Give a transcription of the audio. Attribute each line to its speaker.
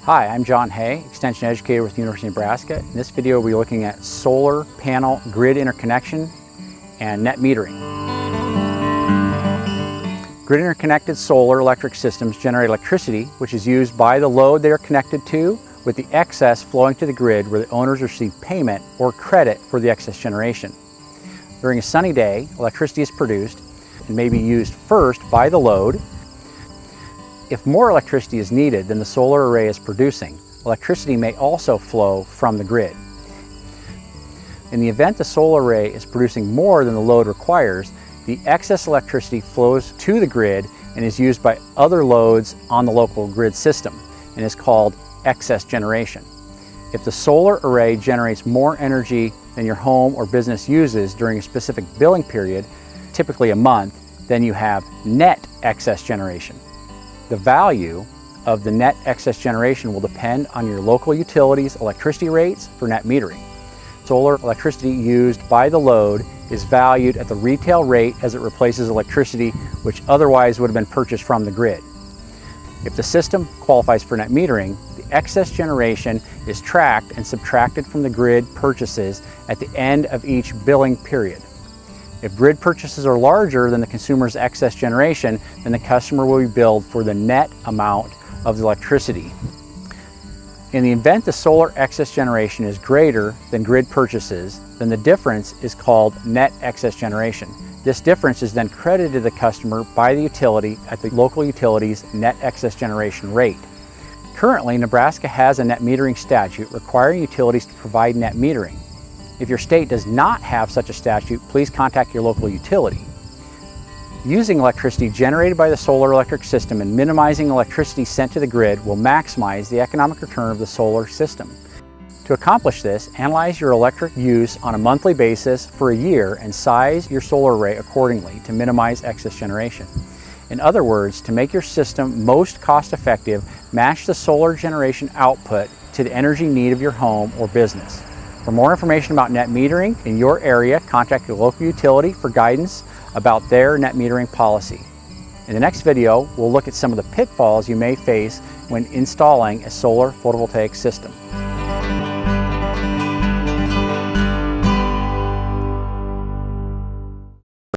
Speaker 1: Hi, I'm John Hay, Extension Educator with the University of Nebraska. In this video, we'll be looking at solar panel grid interconnection and net metering. Grid interconnected solar electric systems generate electricity, which is used by the load they are connected to, with the excess flowing to the grid where the owners receive payment or credit for the excess generation. During a sunny day, electricity is produced and may be used first by the load. If more electricity is needed than the solar array is producing, electricity may also flow from the grid. In the event the solar array is producing more than the load requires, the excess electricity flows to the grid and is used by other loads on the local grid system and is called excess generation. If the solar array generates more energy than your home or business uses during a specific billing period, typically a month, then you have net excess generation. The value of the net excess generation will depend on your local utility's electricity rates for net metering. Solar electricity used by the load is valued at the retail rate as it replaces electricity which otherwise would have been purchased from the grid. If the system qualifies for net metering, the excess generation is tracked and subtracted from the grid purchases at the end of each billing period. If grid purchases are larger than the consumer's excess generation, then the customer will be billed for the net amount of the electricity. In the event the solar excess generation is greater than grid purchases, then the difference is called net excess generation. This difference is then credited to the customer by the utility at the local utility's net excess generation rate. Currently, Nebraska has a net metering statute requiring utilities to provide net metering. If your state does not have such a statute, please contact your local utility. Using electricity generated by the solar electric system and minimizing electricity sent to the grid will maximize the economic return of the solar system. To accomplish this, analyze your electric use on a monthly basis for a year and size your solar array accordingly to minimize excess generation. In other words, to make your system most cost-effective, match the solar generation output to the energy need of your home or business. For more information about net metering in your area, contact your local utility for guidance about their net metering policy. In the next video, we'll look at some of the pitfalls you may face when installing a solar photovoltaic system.